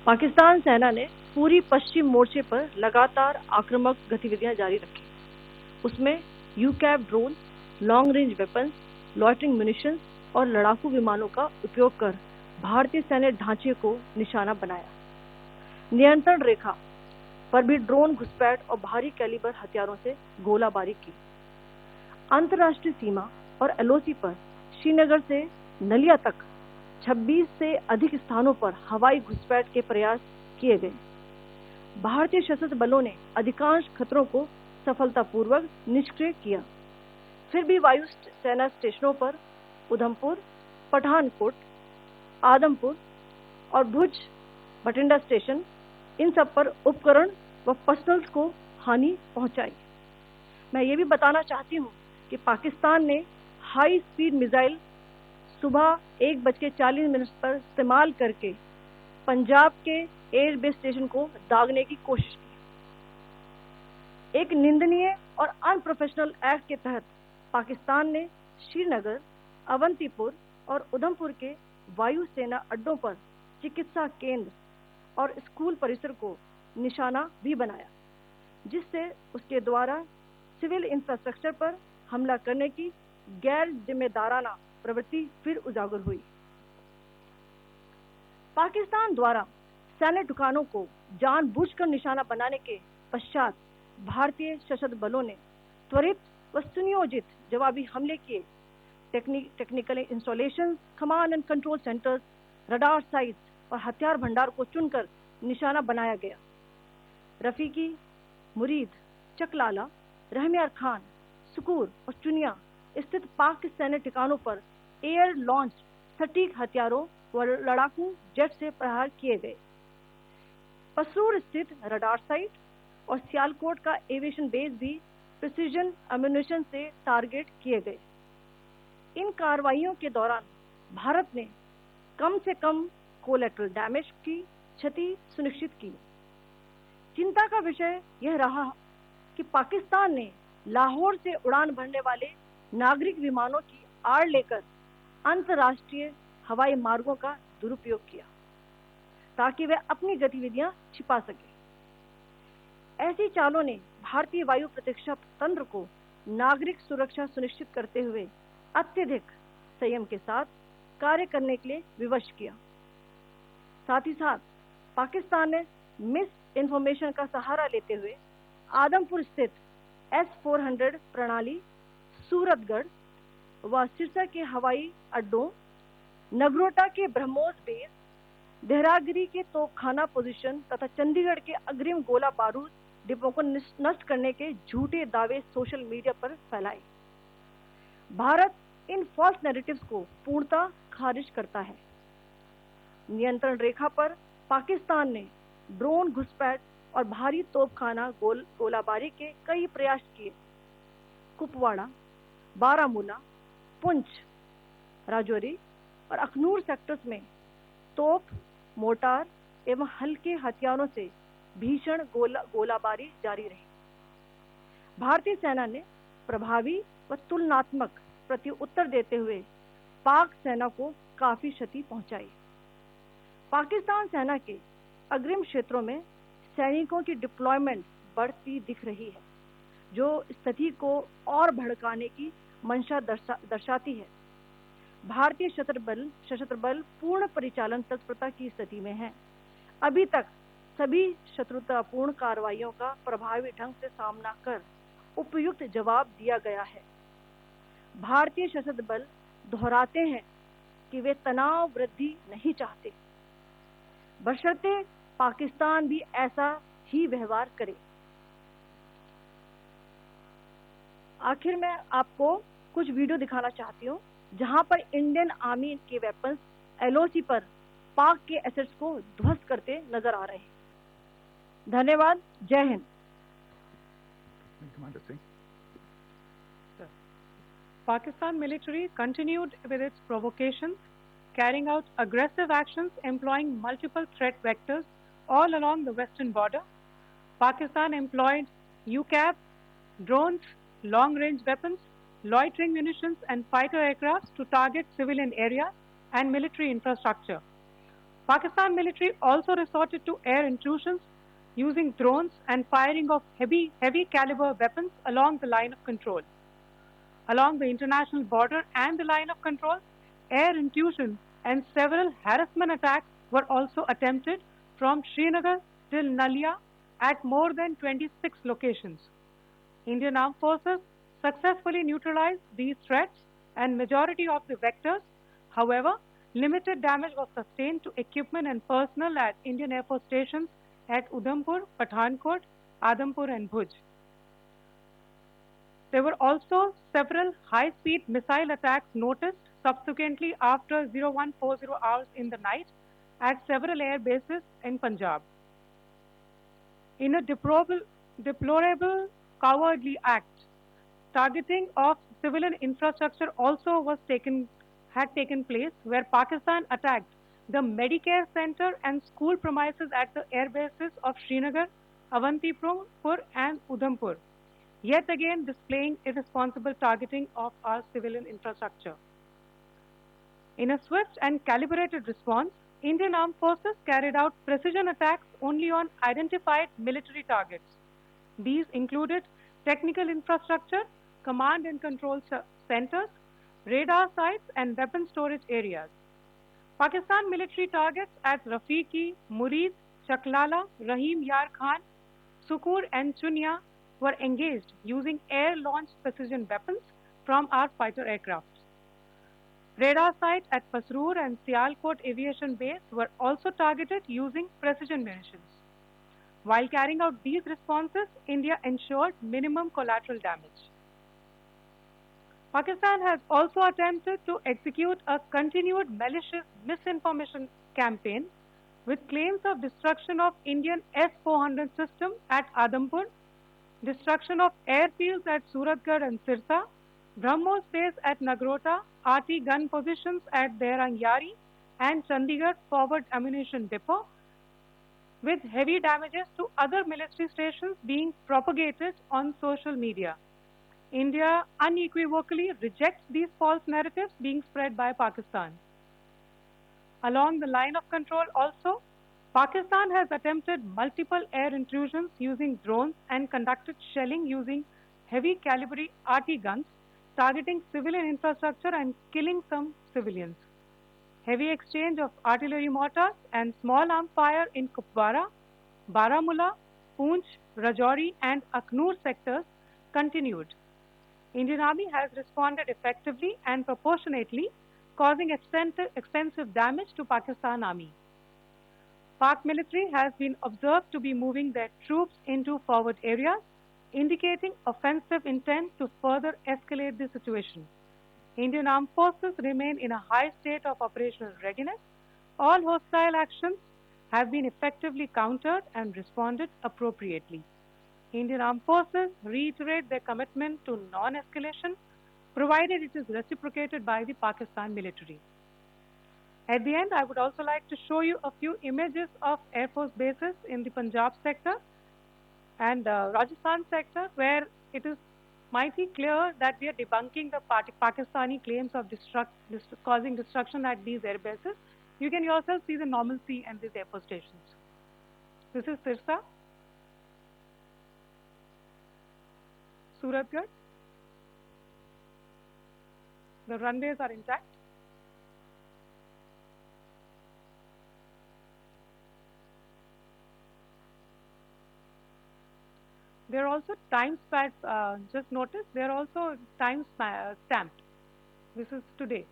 पाकिस्तान सेना ने पूरी पश्चिम मोर्चे पर लगातार आक्रामक गतिविधियां जारी रखी। उसमें यूकैव drone, long range weapons, loitering munitions और लड़ाकू विमानों का उपयोग कर भारतीय सैन्य ढांचे को निशाना बनाया। नियंत्रण रेखा पर भी ड्रोन घुसपैठ और भारी कैलिबर हथियारों से गोलाबारी की। अंतर्राष्ट्रीय सीमा और एलओसी पर श्रीनगर से नलिया तक 26 से अधिक स्थानों पर हवाई घुसपैठ के प्रयास किए गए। भारतीय सशस्त्र बलों ने अधिकांश खतरों को सफलतापूर्वक निष्क्रिय किया। फिर भी वायु सेना स्टेशनों पर उधमपुर, पठानकोट, आदमपुर और भुज बठिंडा स्टेशन, इन सब पर उपकरण व पर्सनल्स को हानि पहुंचाई। मैं ये भी बताना चाहती हूँ कि पाकिस्तान ने हाई स्पीड मिसाइल सुबह 1:40 पर इस्तेमाल करके पंजाब के एयरबेस स्टेशन को दागने की कोशिश की। एक निंदनीय और अनप्रोफेशनल एक्ट के तहत पाकिस्तान ने श्रीनगर, अवंतीपुर और उधमपुर के वायु सेना अड्डों पर चिकित्सा केंद्र और स्कूल परिसर को निशाना भी बनाया, जिससे उसके द्वारा सिविल इंफ्रास्ट्रक्चर पर हमला करने की गैर जिम्मेदाराना प्रवृत्ति फिर उजागर हुई। पाकिस्तान द्वारा सैन्य ठिकानों को जानबूझकर निशाना बनाने के पश्चात भारतीय सशस्त्र बलों ने त्वरित व सुनियोजित जवाबी हमले किए। Technical installation, command and control centres, radar sites और हथियार भंडार को चुनकर निशाना बनाया गया। रफीकी, मुरीद, चकलाला, रहमियार खान, सुकूर और चुनिया स्थित पाक सैन्य ठिकानों पर एयर लॉन्च सटीक हथियारों व लड़ाकू जेट से प्रहार किए गए। पसरूर स्थित रडार साइट और सियालकोट का एविएशन बेस भी प्रिसीजन एम्यूनिशन से टारगेट किए गए। इन कार्रवाइयों के दौरान भारत ने कम से कम कोलैटरल डैमेज की क्षति सुनिश्चित की। चिंता का विषय यह रहा कि पाकिस्तान ने लाहौर से उड़ान भरने वाले नागरिक विमानों की आड़ लेकर अंतर्राष्ट्रीय हवाई मार्गों का दुरुपयोग किया ताकि वे अपनी गतिविधियां छिपा सके। ऐसी चालों ने भारतीय वायु प्रतिरक्षा तंत्र को नागरिक सुरक्षा सुनिश्चित करते हुए अत्यधिक संयम के साथ कार्य करने के लिए विवश किया। साथ ही साथ पाकिस्तान ने मिस इंफॉर्मेशन का सहारा लेते हुए आदमपुर स्थित S-400 प्रणाली, सूरतगढ़ व सिरसा के हवाई अड्डों, नगरोटा के ब्रह्मोस बेस, देहरागिरी के तोपखाना पोजीशन तथा चंडीगढ़ के अग्रिम गोला बारूद डिपों को नष्ट करने के झूठे दावे सोशल मीडिया पर फैलाए। भारत इन फॉल्स नैरेटिव्स को पूर्णतः खारिज करता है। नियंत्रण रेखा पर पाकिस्तान ने ड्रोन घुसपैठ और भारी तोपखाना गोलाबारी के कई प्रयास किए। कुपवाड़ा, बारामूला, पुंछ, राजौरी और अखनूर सेक्टर्स में तोप, मोर्टार एवं हल्के हथियारों से भीषण गोलाबारी जारी रही। भारतीय सेना ने प्रभावी व तुलनात्मक प्रत्युत्तर देते हुए पाक सेना को काफी क्षति पहुंचाई। पाकिस्तान सेना के अग्रिम क्षेत्रों में सैनिकों की डिप्लॉयमेंट बढ़ती दिख रही है, जो स्थिति को और भड़काने की मंशा दर्शाती है। भारतीय सशस्त्र बल पूर्ण परिचालन तत्परता की स्थिति में है। अभी तक सभी शत्रुतापूर्ण कार्रवाइयों का प्रभावी ढंग से सामना कर उपयुक्त जवाब दिया गया है। भारतीय सशस्त्र बल दोहराते हैं कि वे तनाव वृद्धि नहीं चाहते, बशर्ते पाकिस्तान भी ऐसा ही व्यवहार करे। आखिर में आपको कुछ वीडियो दिखाना चाहती हूँ जहां पर इंडियन आर्मी के वेपन्स एलओसी पर पाक के एसेट्स को ध्वस्त करते नजर आ रहे हैं। धन्यवाद। जय Hind. Pakistan military continued with its provocations, carrying out aggressive actions employing multiple threat vectors all along the western border. Pakistan employed UCAV, drones, long-range weapons, loitering munitions and fighter aircrafts to target civilian areas and military infrastructure. Pakistan military also resorted to air intrusions using drones and firing of heavy caliber weapons along the line of control. Along the international border and the line of control, air intrusion and several harassment attacks were also attempted from Srinagar till Nalia at more than 26 locations. Indian Armed Forces successfully neutralized these threats and majority of the vectors. However, limited damage was sustained to equipment and personnel at Indian Air Force stations at Udhampur, Pathankot, Adampur and Bhuj. There were also several high-speed missile attacks noticed subsequently after 0140 hours in the night at several air bases in Punjab. In a deplorable cowardly act, targeting of civilian infrastructure also had taken place, where Pakistan attacked the Medicare Center and school premises at the air bases of Srinagar, Avantipur and Udhampur, yet again displaying irresponsible targeting of our civilian infrastructure. In a swift and calibrated response, Indian Armed Forces carried out precision attacks only on identified military targets. These included technical infrastructure, command and control centers, radar sites, and weapon storage areas. Pakistan military targets at Rafiqi, Murid, Chaklala, Rahim Yar Khan, Sukur, and Chunya were engaged using air-launched precision weapons from our fighter aircraft. Radar sites at Pasroor and Sialkot Aviation Base were also targeted using precision munitions. While carrying out these responses, India ensured minimum collateral damage. Pakistan has also attempted to execute a continued malicious misinformation campaign with claims of destruction of Indian S-400 system at Adampur, destruction of airfields at Suratgarh and Sirsa, BrahMos base at Nagrota, RT gun positions at Derangyari and Chandigarh forward ammunition depot, with heavy damages to other military stations being propagated on social media. India unequivocally rejects these false narratives being spread by Pakistan. Along the line of control also, Pakistan has attempted multiple air intrusions using drones and conducted shelling using heavy caliber RT guns, targeting civilian infrastructure and killing some civilians. Heavy exchange of artillery mortars and small arms fire in Kupwara, Baramulla, Poonch, Rajouri and Aknoor sectors continued. Indian Army has responded effectively and proportionately, causing extensive damage to Pakistan Army. Pak military has been observed to be moving their troops into forward areas, indicating offensive intent to further escalate the situation. Indian Armed Forces remain in a high state of operational readiness. All hostile actions have been effectively countered and responded appropriately. Indian Armed Forces reiterate their commitment to non-escalation, provided it is reciprocated by the Pakistan military. At the end, I would also like to show you a few images of Air Force bases in the Punjab sector and Rajasthan sector, where it is mighty clear that we are debunking the Pakistani claims of causing destruction at these air bases. You can yourself see the normalcy in these air force stations. This is Sirsa, Suratgarh. The runways are intact. There are also time stamps, just notice, they are also time stamped. This is today.